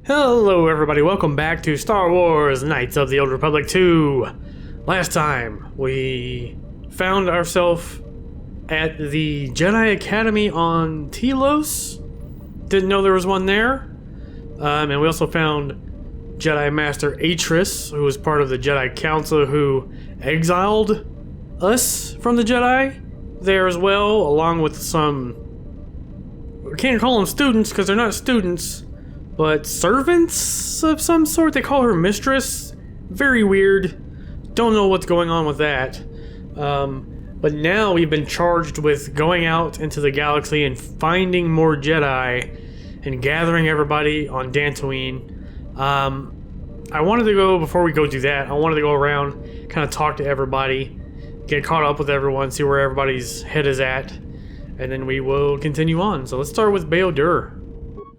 Hello everybody, welcome back to Star Wars Knights of the Old Republic 2. Last time, we found ourselves at the Jedi Academy on Telos. Didn't know there was one there. And we also found Jedi Master Atris, who was part of the Jedi Council who exiled us from the Jedi there as well, along with some... I can't call them students because they're not students, but servants of some sort. They call her mistress. Very weird. Don't know what's going on with that. But now we've been charged with going out into the galaxy and finding more Jedi and gathering everybody on Dantooine. I wanted to go, before we go do that, I wanted to go around, kind of talk to everybody, get caught up with everyone, see where everybody's head is at, and then we will continue on. So let's start with BioWare.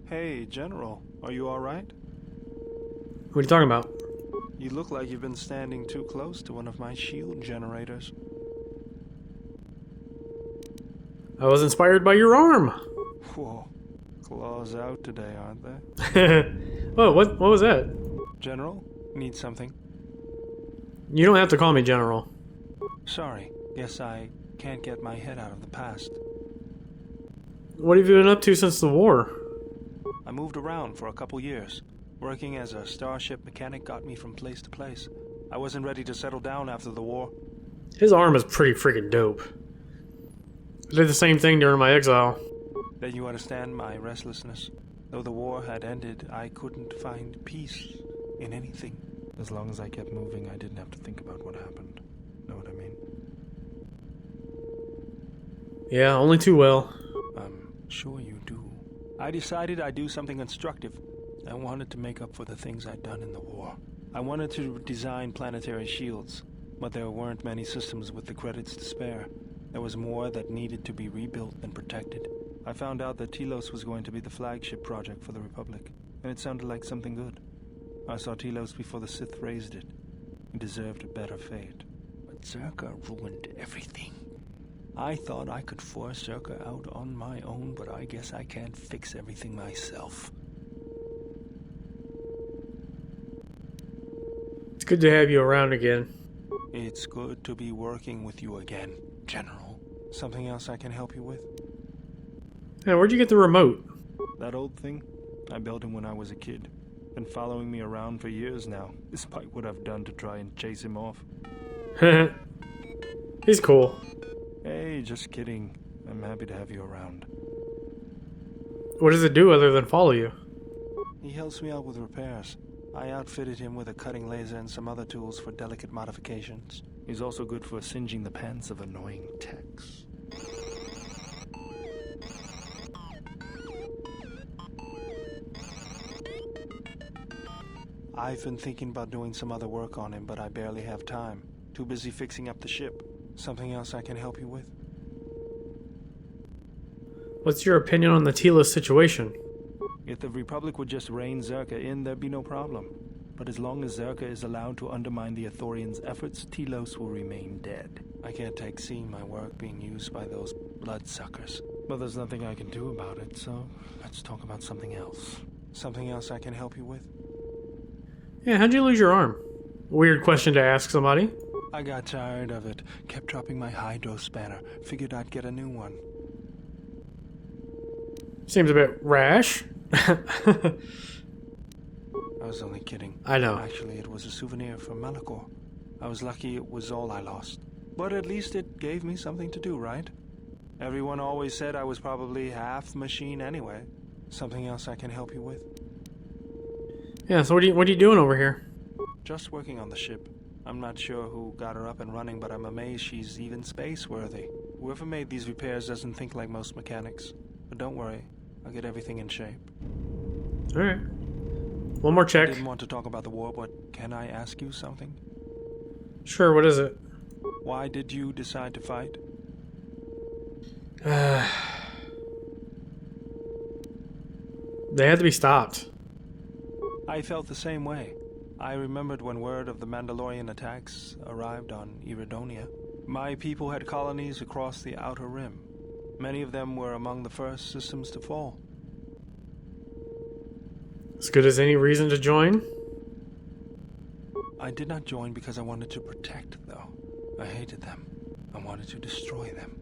Hey, General, are you alright? What are you talking about? You look like you've been standing too close to one of my shield generators. I was inspired by your arm. Whoa, claws out today, aren't they? Whoa, what was that? General, need something? You don't have to call me General. Sorry, guess I can't get my head out of the past. What have you been up to since the war? I moved around for a couple years. Working as a starship mechanic got me from place to place. I wasn't ready to settle down after the war. His arm is pretty freaking dope. I did the same thing during my exile. Then you understand my restlessness. Though the war had ended, I couldn't find peace in anything. As long as I kept moving, I didn't have to think about what happened. Know what I mean? Yeah, only too well. I'm sure you do. I decided I'd do something constructive. I wanted to make up for the things I'd done in the war. I wanted to design planetary shields, but there weren't many systems with the credits to spare. There was more that needed to be rebuilt and protected. I found out that Telos was going to be the flagship project for the Republic, and it sounded like something good. I saw Telos before the Sith raised it. It deserved a better fate. But Zerka ruined everything. I thought I could force Zerka out on my own, but I guess I can't fix everything myself. It's good to have you around again. It's good to be working with you again, General. Something else I can help you with? Hey, where'd you get the remote? That old thing? I built him when I was a kid. Been following me around for years now, despite what I've done to try and chase him off. He's cool. Hey, just kidding. I'm happy to have you around. What does it do other than follow you? He helps me out with repairs. I outfitted him with a cutting laser and some other tools for delicate modifications. He's also good for singeing the pants of annoying techs. I've been thinking about doing some other work on him, but I barely have time. Too busy fixing up the ship. Something else I can help you with? What's your opinion on the Telos situation? If the Republic would just rein Zerka in, there'd be no problem. But as long as Zerka is allowed to undermine the Ithorians' efforts, Telos will remain dead. I can't take seeing my work being used by those bloodsuckers. But there's nothing I can do about it, so let's talk about something else. Something else I can help you with? Yeah, how'd you lose your arm? Weird question to ask somebody. I got tired of it. Kept dropping my hydro spanner. Figured I'd get a new one. Seems a bit rash. I was only kidding. I know. Actually, it was a souvenir from Malachor. I was lucky it was all I lost. But at least it gave me something to do, right? Everyone always said I was probably half machine anyway. Something else I can help you with? Yeah, so what are you doing over here? Just working on the ship. I'm not sure who got her up and running, but I'm amazed she's even space-worthy. Whoever made these repairs doesn't think like most mechanics. But don't worry, I'll get everything in shape. Alright. One more check. I didn't want to talk about the war, but can I ask you something? Sure, what is it? Why did you decide to fight? They had to be stopped. I felt the same way. I remembered when word of the Mandalorian attacks arrived on Iridonia. My people had colonies across the Outer Rim. Many of them were among the first systems to fall. As good as any reason to join? I did not join because I wanted to protect, though. I hated them. I wanted to destroy them.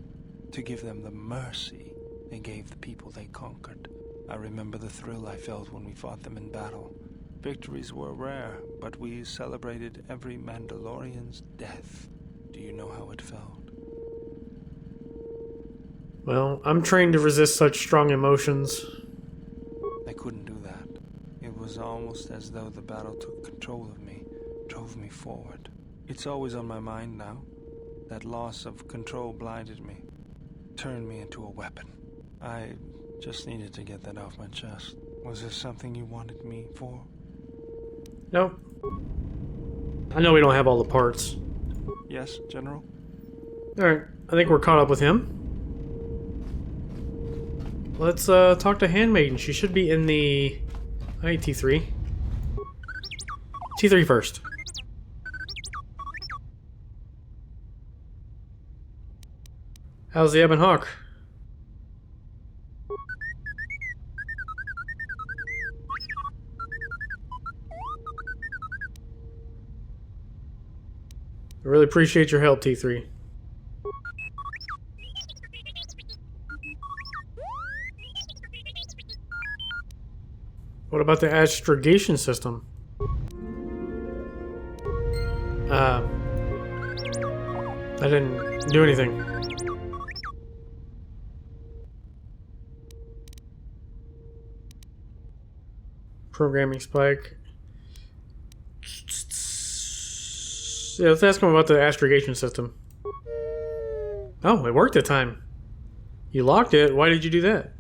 To give them the mercy they gave the people they conquered. I remember the thrill I felt when we fought them in battle. Victories were rare, but we celebrated every Mandalorian's death. Do you know how it felt? Well, I'm trained to resist such strong emotions. I couldn't do that. It was almost as though the battle took control of me, drove me forward. It's always on my mind now. That loss of control blinded me, turned me into a weapon. I just needed to get that off my chest. Was there something you wanted me for? Nope. I know we don't have all the parts. Yes, General? Alright, I think we're caught up with him. Let's talk to Handmaiden. She should be in the... Alright, T3. T3 first. How's the Ebon Hawk? I really appreciate your help, T3. What about the astrogation system? I didn't do anything. Programming spike. Yeah, let's ask him about the astrogation system. Oh, it worked that time. You locked it. Why did you do that?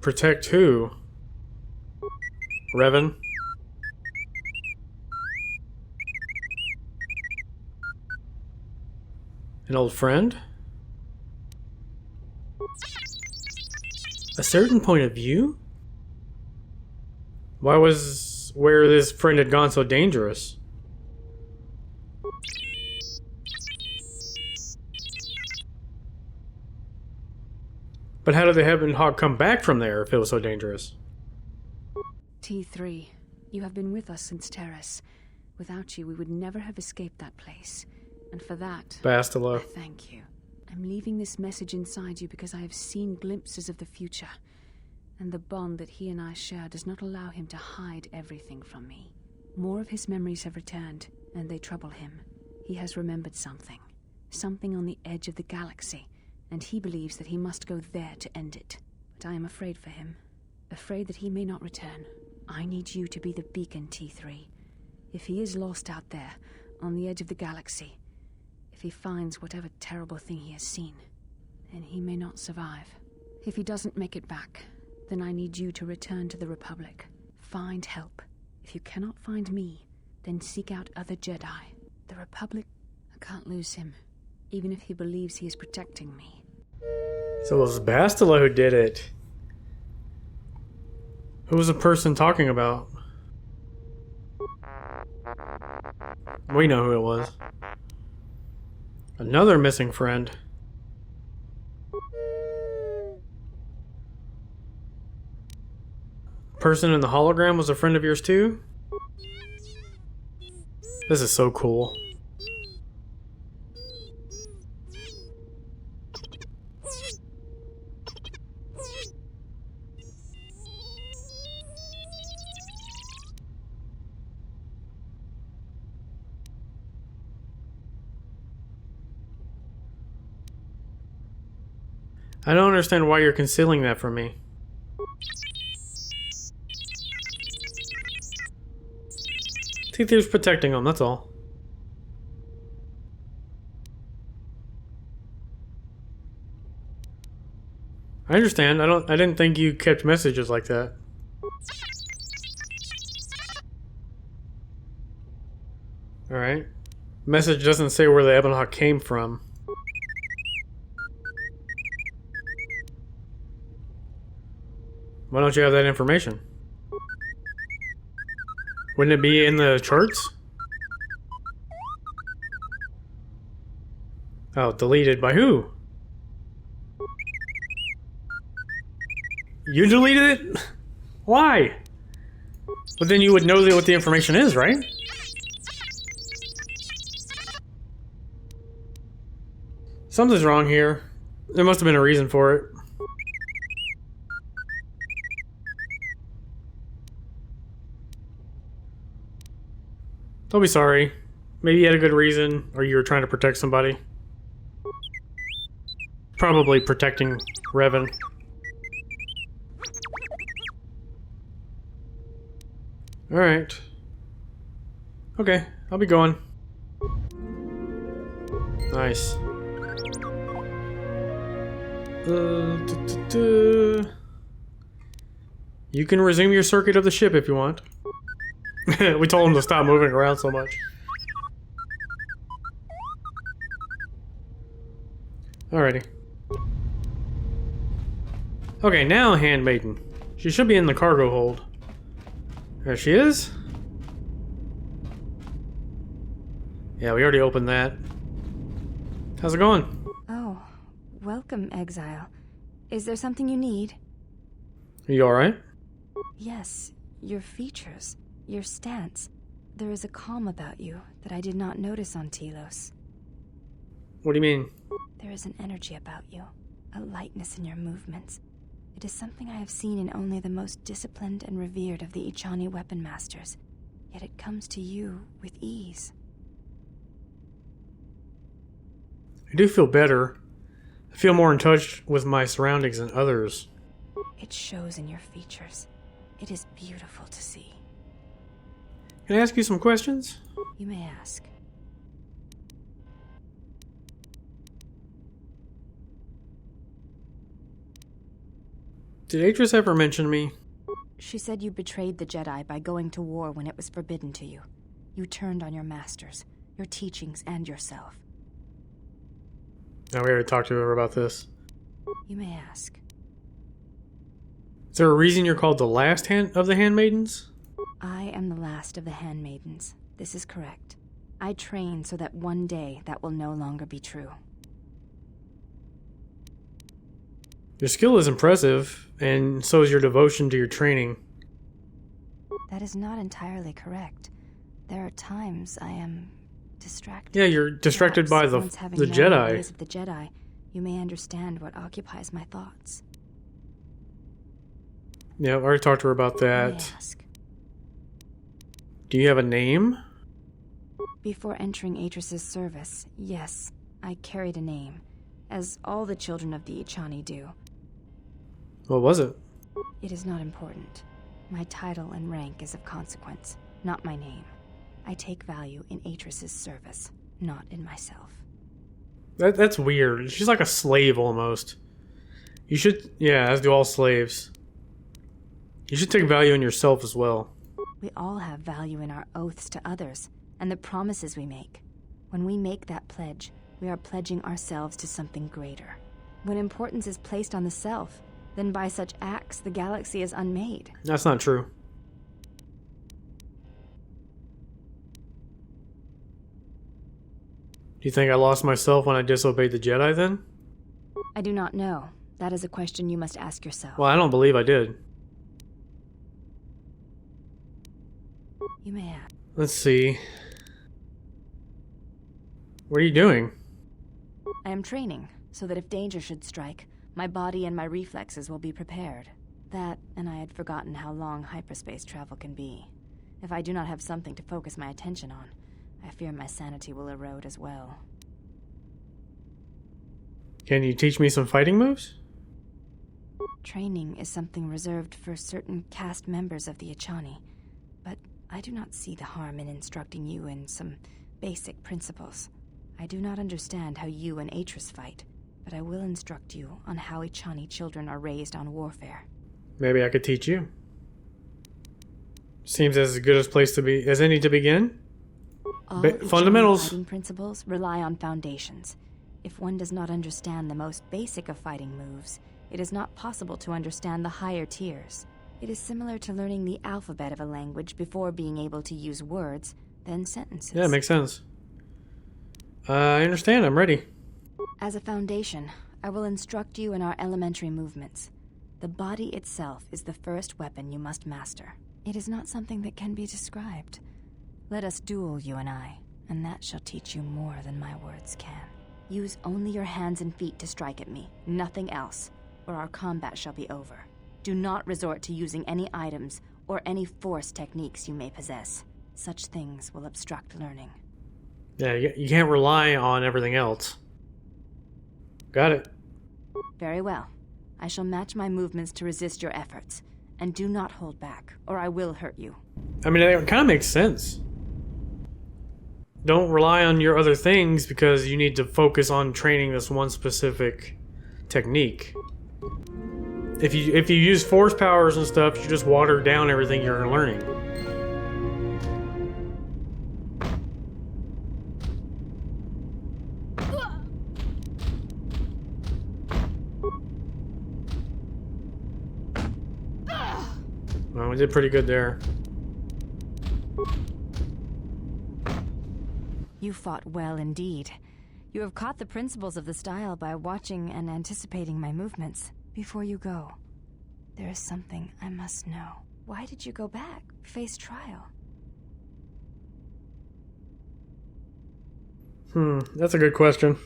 Protect who? Revan? An old friend? A certain point of view? Why was where this friend had gone so dangerous? But how did the Ebon Hawk come back from there if it was so dangerous? T3, you have been with us since Terrace. Without you, we would never have escaped that place. And for that, Bastila. I thank you. I'm leaving this message inside you because I have seen glimpses of the future. And the bond that he and I share does not allow him to hide everything from me. More of his memories have returned, and they trouble him. He has remembered something. Something on the edge of the galaxy, and he believes that he must go there to end it. But I am afraid for him. Afraid that he may not return. I need you to be the beacon, T3. If he is lost out there, on the edge of the galaxy, if he finds whatever terrible thing he has seen, then he may not survive. If he doesn't make it back, then I need you to return to the Republic. Find help. If you cannot find me, then seek out other Jedi. The Republic, I can't lose him, even if he believes he is protecting me. So it was Bastila who did it. Who was the person talking about? We know who it was. Another missing friend. Person in the hologram was a friend of yours too? This is so cool. I don't understand why you're concealing that from me. T3's protecting him, that's all. I understand. I didn't think you kept messages like that. Alright. Message doesn't say where the Ebon Hawk came from. Why don't you have that information? Wouldn't it be in the charts? Oh, deleted by who? You deleted it? Why? But then you would know what the information is, right? Something's wrong here. There must have been a reason for it. Don't be sorry. Maybe you had a good reason, or you were trying to protect somebody. Probably protecting Revan. Alright. Okay, I'll be going. Nice. You can resume your circuit of the ship if you want. We told him to stop moving around so much. Alrighty. Okay, now Handmaiden. She should be in the cargo hold. There she is. Yeah, we already opened that. How's it going? Oh, welcome, Exile. Is there something you need? Are you alright? Yes, your features, your stance. There is a calm about you that I did not notice on Telos. What do you mean? There is an energy about you, a lightness in your movements. It is something I have seen in only the most disciplined and revered of the Ichani weapon masters, yet it comes to you with ease. I do feel better. I feel more in touch with my surroundings than others. It shows in your features. It is beautiful to see. Can I ask you some questions? You may ask. Did Atris ever mention me? She said you betrayed the Jedi by going to war when it was forbidden to you. You turned on your masters, your teachings, and yourself. No, we already talked to her about this. You may ask. Is there a reason you're called the last of the Handmaidens? I am the last of the Handmaidens. This is correct. I train so that one day that will no longer be true. Your skill is impressive, and so is your devotion to your training. That is not entirely correct. There are times I am distracted. Yeah, you're distracted by the Jedi. Of the Jedi, you may understand what occupies my thoughts. Yeah, I already talked to her about You may that. ask. Do you have a name? Before entering Atris's service, yes, I carried a name, as all the children of the Ichani do. What was it? It is not important. My title and rank is of consequence, not my name. I take value in Atris's service, not in myself. That's weird. She's like a slave almost. You should, yeah, as do all slaves. You should take value in yourself as well. We all have value in our oaths to others, and the promises we make. When we make that pledge, we are pledging ourselves to something greater. When importance is placed on the self, then by such acts the galaxy is unmade. That's not true. Do you think I lost myself when I disobeyed the Jedi then? I do not know. That is a question you must ask yourself. Well, I don't believe I did. You may ask. Let's see. What are you doing? I am training, so that if danger should strike, my body and my reflexes will be prepared. That, and I had forgotten how long hyperspace travel can be. If I do not have something to focus my attention on, I fear my sanity will erode as well. Can you teach me some fighting moves? Training is something reserved for certain caste members of the Ichani, but I do not see the harm in instructing you in some basic principles. I do not understand how you and Atris fight, but I will instruct you on how Ichani children are raised on warfare. Maybe I could teach you. Seems as good a place to be as any to begin. All Fundamentals. Ichani fighting principles rely on foundations. If one does not understand the most basic of fighting moves, it is not possible to understand the higher tiers. It is similar to learning the alphabet of a language before being able to use words, then sentences. Yeah, it makes sense. I understand. I'm ready. As a foundation, I will instruct you in our elementary movements. The body itself is the first weapon you must master. It is not something that can be described. Let us duel, you and I, and that shall teach you more than my words can. Use only your hands and feet to strike at me, nothing else, or our combat shall be over. Do not resort to using any items or any force techniques you may possess. Such things will obstruct learning. Yeah, you can't rely on everything else. Got it. Very well. I shall match my movements to resist your efforts. And do not hold back, or I will hurt you. I mean, it kind of makes sense. Don't rely on your other things because you need to focus on training this one specific technique. If you use force powers and stuff, you just water down everything you're learning. Well, we did pretty good there. You fought well indeed. You have caught the principles of the style by watching and anticipating my movements. Before you go, there is something I must know. Why did you go back, face trial? That's a good question.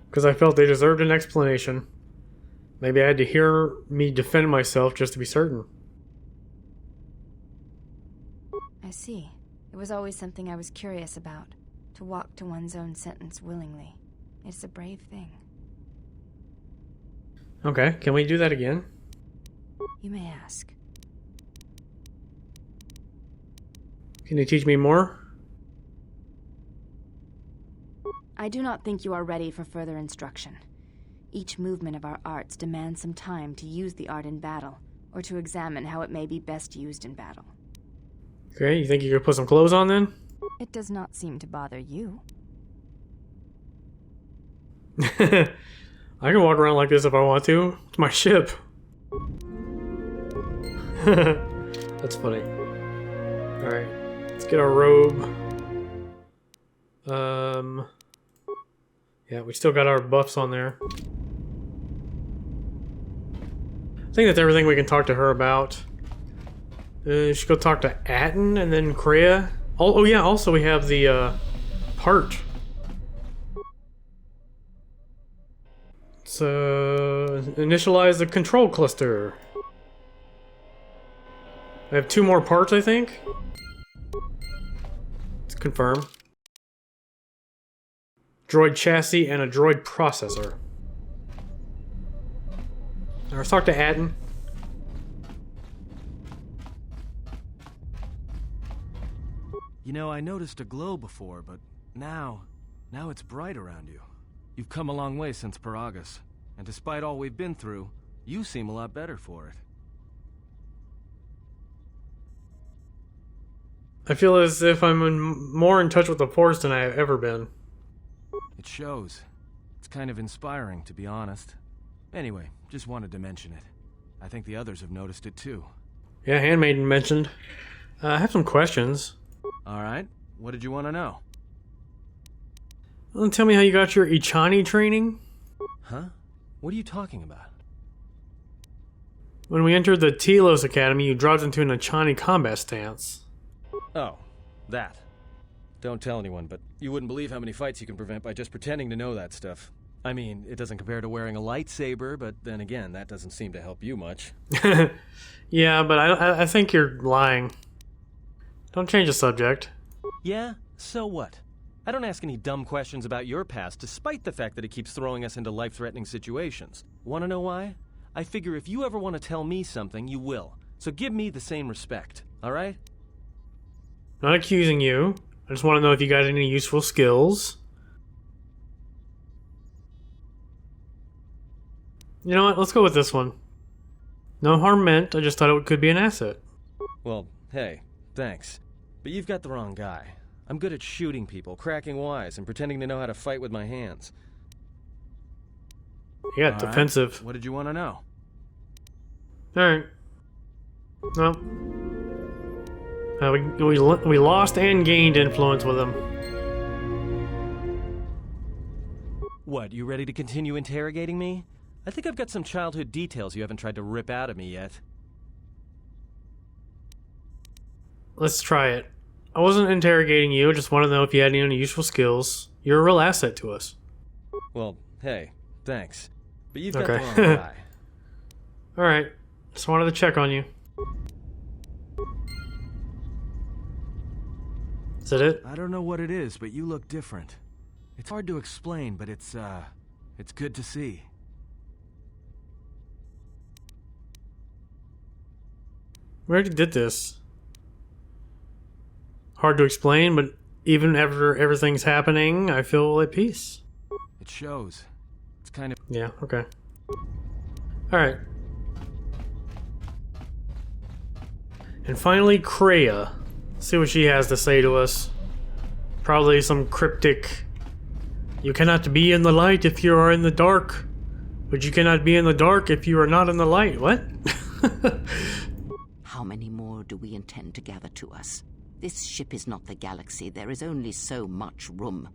Because I felt they deserved an explanation. Maybe I had to hear me defend myself just to be certain. I see. It was always something I was curious about. To walk to one's own sentence willingly. It's a brave thing. Okay, can we do that again? You may ask. Can you teach me more? I do not think you are ready for further instruction. Each movement of our arts demands some time to use the art in battle, or to examine how it may be best used in battle. Okay, you think you could put some clothes on then? It does not seem to bother you. I can walk around like this if I want to. It's my ship. That's funny. Alright, let's get our robe. Yeah, we still got our buffs on there. I think that's everything we can talk to her about. Should go talk to Atten and then Kreia. Oh yeah, also we have the part. So initialize the control cluster. I have 2 more parts, I think. Let's confirm. Droid chassis and a droid processor. Now let's talk to Atten. You know, I noticed a glow before, but now it's bright around you. You've come a long way since Paragus, and despite all we've been through, you seem a lot better for it. I feel as if I'm more in touch with the Force than I've ever been. It shows. It's kind of inspiring, to be honest. Anyway, just wanted to mention it. I think the others have noticed it too. Yeah, Handmaiden mentioned. I have some questions. Alright, what did you want to know? Well, tell me how you got your Ichani training? Huh? What are you talking about? When we entered the Telos Academy, you dropped into an Ichani combat stance. Oh, that. Don't tell anyone, but you wouldn't believe how many fights you can prevent by just pretending to know that stuff. I mean, it doesn't compare to wearing a lightsaber, but then again, that doesn't seem to help you much. Yeah, but I think you're lying. Don't change the subject. Yeah? So what? I don't ask any dumb questions about your past, despite the fact that it keeps throwing us into life-threatening situations. Want to know why? I figure if you ever want to tell me something, you will. So give me the same respect, alright? Not accusing you. I just want to know if you got any useful skills. You know what? Let's go with this one. No harm meant. I just thought it could be an asset. Well, hey, thanks. But you've got the wrong guy. I'm good at shooting people, cracking wise, and pretending to know how to fight with my hands. Yeah, All defensive. Right. What did you want to know? Alright. No. We lost and gained influence with him. What, you ready to continue interrogating me? I think I've got some childhood details you haven't tried to rip out of me yet. Let's try it. I wasn't interrogating you, I just want to know if you had any useful skills. You're a real asset to us. Well, hey, thanks. But you've got Okay. the wrong guy. Alright, just wanted to check on you. Is that it? I don't know what it is, but you look different. It's hard to explain, but it's good to see. We already did this. Hard to explain, but even after everything's happening, I feel at peace. It shows. It's kind of... Yeah, okay. Alright. And finally, Kreia. See what she has to say to us. Probably some cryptic... You cannot be in the light if you are in the dark. But you cannot be in the dark if you are not in the light. What? How many more do we intend to gather to us? This ship is not the galaxy. There is only so much room.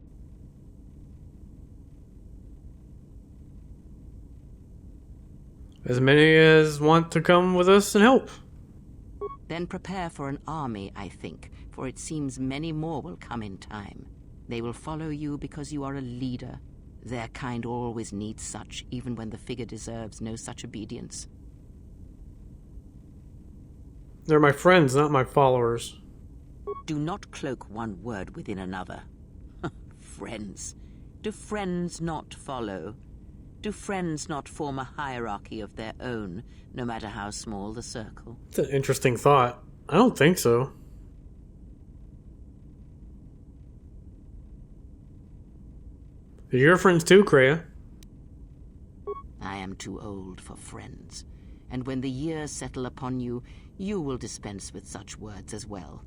As many as want to come with us and help. Then prepare for an army, I think, for it seems many more will come in time. They will follow you because you are a leader. Their kind always needs such, even when the figure deserves no such obedience. They're my friends, not my followers. Do not cloak one word within another. Friends. Do friends not follow? Do friends not form a hierarchy of their own, no matter how small the circle? It's an interesting thought. I don't think so. You're friends too, Kreia. I am too old for friends, and when the years settle upon you, you will dispense with such words as well.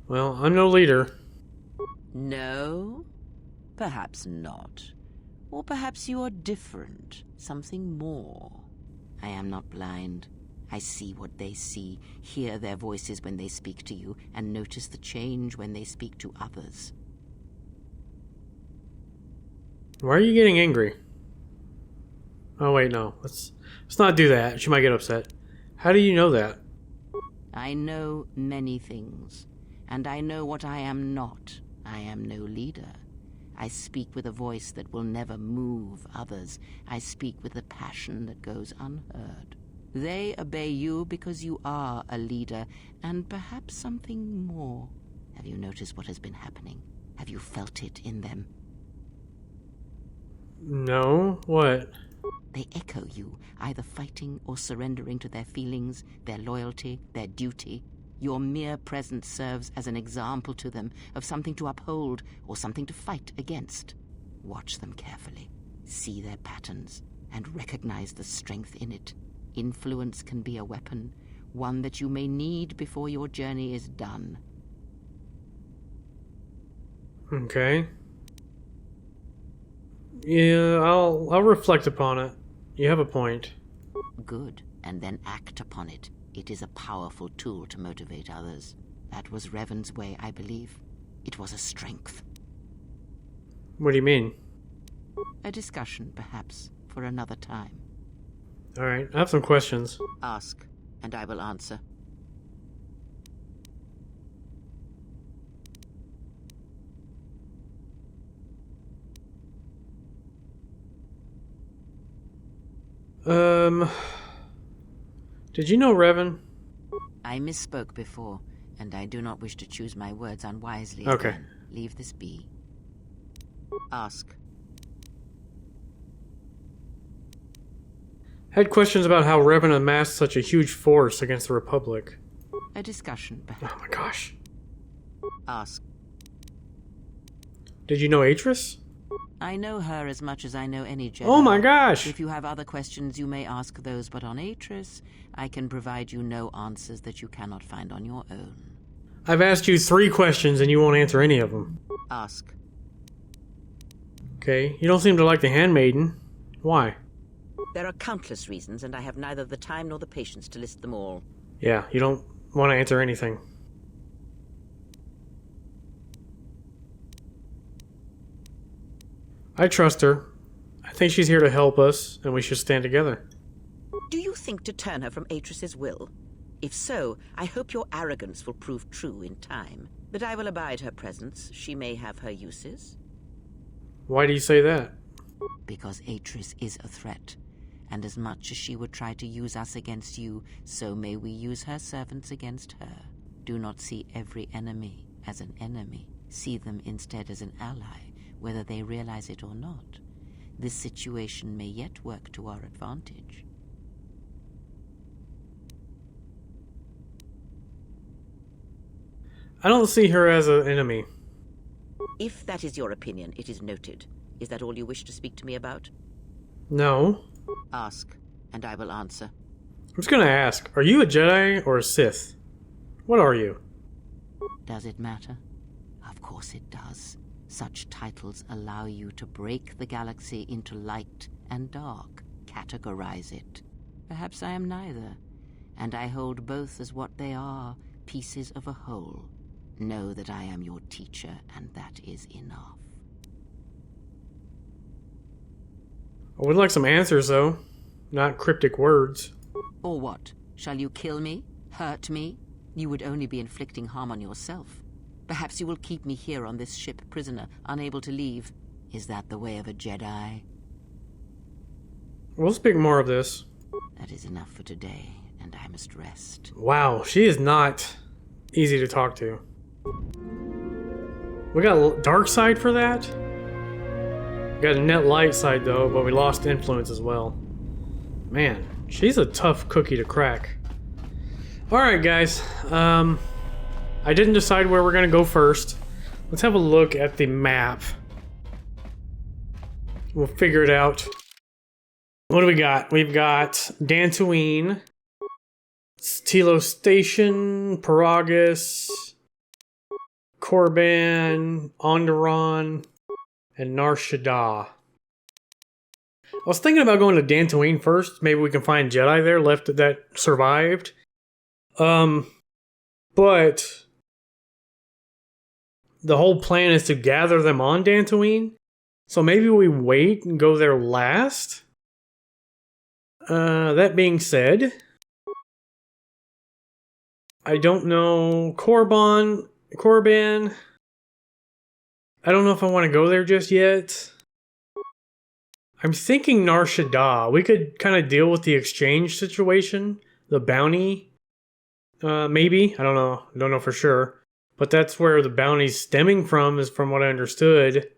Well, I'm no leader. No? Perhaps not. Or perhaps you are different, something more. I am not blind. I see what they see, hear their voices when they speak to you, and notice the change when they speak to others. Why are you getting angry? Oh wait, no. Let's not do that. She might get upset. How do you know that? I know many things, and I know what I am not. I am no leader. I speak with a voice that will never move others. I speak with a passion that goes unheard. They obey you because you are a leader, and perhaps something more. Have you noticed what has been happening? Have you felt it in them? No. What? They echo you, either fighting or surrendering to their feelings, their loyalty, their duty. Your mere presence serves as an example to them of something to uphold or something to fight against. Watch them carefully, see their patterns, and recognize the strength in it. Influence can be a weapon, one that you may need before your journey is done. Okay. Yeah, I'll reflect upon it. You have a point. Good, and then act upon it. It is a powerful tool to motivate others. That was Revan's way, I believe. It was a strength. What do you mean? A discussion, perhaps, for another time. Alright, I have some questions. Ask, and I will answer. Did you know Revan? I misspoke before, and I do not wish to choose my words unwisely. Okay. Again. Leave this be. Ask. Had questions about how Revan amassed such a huge force against the Republic. A discussion, perhaps. Oh my gosh. Ask. Did you know Atris? I know her as much as I know any Jedi. Oh my gosh! If you have other questions, you may ask those, but on Atris, I can provide you no answers that you cannot find on your own. I've asked you 3 questions and you won't answer any of them. Ask. Okay, you don't seem to like the Handmaiden. Why? There are countless reasons, and I have neither the time nor the patience to list them all. Yeah, you don't want to answer anything. I trust her. I think she's here to help us, and we should stand together. Do you think to turn her from Atris's will? If so, I hope your arrogance will prove true in time. But I will abide her presence. She may have her uses. Why do you say that? Because Atris is a threat. And as much as she would try to use us against you, so may we use her servants against her. Do not see every enemy as an enemy. See them instead as an ally, whether they realize it or not. This situation may yet work to our advantage. I don't see her as an enemy. If that is your opinion, it is noted. Is that all you wish to speak to me about? No. Ask, and I will answer. I'm just gonna ask, are you a Jedi or a Sith? What are you? Does it matter? Of course it does. Such titles allow you to break the galaxy into light and dark, categorize it. Perhaps I am neither, and I hold both as what they are, pieces of a whole. Know that I am your teacher, and that is enough. I would like some answers, though. Not cryptic words. Or what? Shall you kill me? Hurt me? You would only be inflicting harm on yourself. Perhaps you will keep me here on this ship prisoner, unable to leave. Is that the way of a Jedi? We'll speak more of this. That is enough for today, and I must rest. Wow, she is not easy to talk to. We got a dark side for that? We got a net light side, though, but we lost influence as well. Man, she's a tough cookie to crack. Alright, guys. I didn't decide where we're going to go first. Let's have a look at the map. We'll figure it out. What do we got? We've got Dantooine, Telos Station, Paragus, Korban, Onderon, and Nar Shaddaa. I was thinking about going to Dantooine first. Maybe we can find Jedi there left that survived. But the whole plan is to gather them on Dantooine. So maybe we wait and go there last. That being said, I don't know. Korban. I don't know if I want to go there just yet. I'm thinking Nar Shaddaa. We could kind of deal with the exchange situation, the bounty. Maybe. I don't know. I don't know for sure. But that's where the bounty's stemming from, is from what I understood.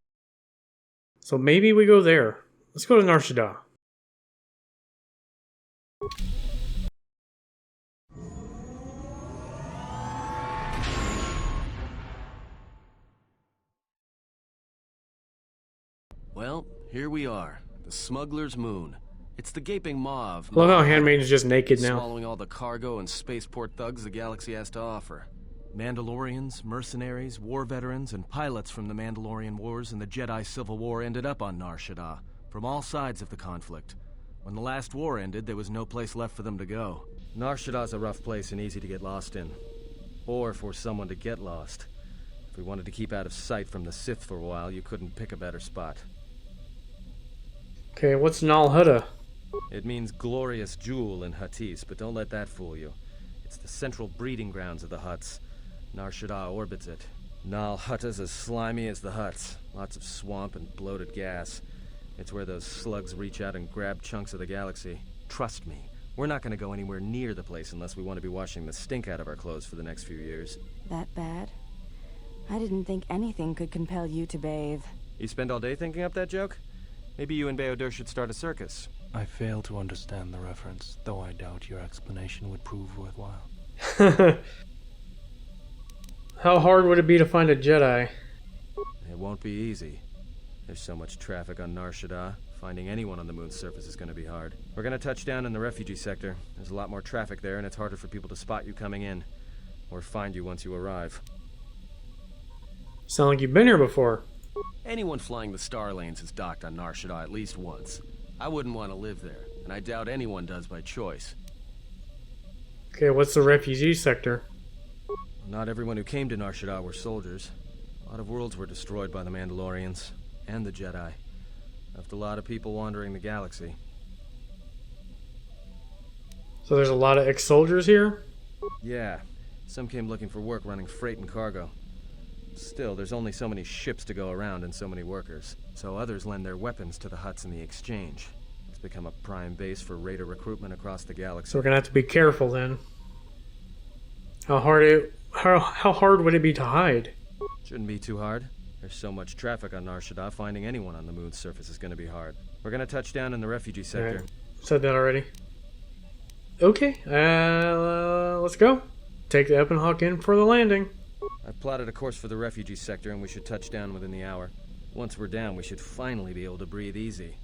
So maybe we go there. Let's go to Nar Shaddaa. Well, here we are. The Smuggler's Moon. It's the gaping maw of... Love how Handmaiden's just naked now. Swallowing all the cargo and spaceport thugs the galaxy has to offer. Mandalorians, mercenaries, war veterans, and pilots from the Mandalorian Wars and the Jedi Civil War ended up on Nar Shaddaa, from all sides of the conflict. When the last war ended, there was no place left for them to go. Nar Shaddaa's a rough place and easy to get lost in. Or for someone to get lost. If we wanted to keep out of sight from the Sith for a while, you couldn't pick a better spot. Okay, what's Nal Hutta? It means glorious jewel in Huttese, but don't let that fool you. It's the central breeding grounds of the Hutts. Nar Shaddaa orbits it. Nal Hutta's as slimy as the Hutts. Lots of swamp and bloated gas. It's where those slugs reach out and grab chunks of the galaxy. Trust me, we're not going to go anywhere near the place unless we want to be washing the stink out of our clothes for the next few years. That bad? I didn't think anything could compel you to bathe. You spend all day thinking up that joke? Maybe you and BioWare should start a circus. I fail to understand the reference, though I doubt your explanation would prove worthwhile. How hard would it be to find a Jedi? It won't be easy. There's so much traffic on Nar Shaddaa. Finding anyone on the moon's surface is going to be hard. We're going to touch down in the refugee sector. There's a lot more traffic there, and it's harder for people to spot you coming in. Or find you once you arrive. Sound like you've been here before. Anyone flying the Star Lanes has docked on Nar Shaddaa at least once. I wouldn't want to live there, and I doubt anyone does by choice. Okay, what's the refugee sector? Not everyone who came to Nar Shaddaa were soldiers. A lot of worlds were destroyed by the Mandalorians and the Jedi. Left a lot of people wandering the galaxy. So there's a lot of ex-soldiers here? Yeah, some came looking for work running freight and cargo. Still, there's only so many ships to go around and so many workers. So others lend their weapons to the Hutts in the exchange. It's become a prime base for raider recruitment across the galaxy. So we're gonna have to be careful then. How hard would it be to hide? Shouldn't be too hard. There's so much traffic on Nar Shaddaa, finding anyone on the moon's surface is going to be hard. We're going to touch down in the refugee sector. Right. Said that already. Okay, let's go. Take the Epenhawk in for the landing. I've plotted a course for the refugee sector, and we should touch down within the hour. Once we're down, we should finally be able to breathe easy.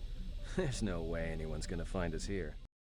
There's no way anyone's going to find us here.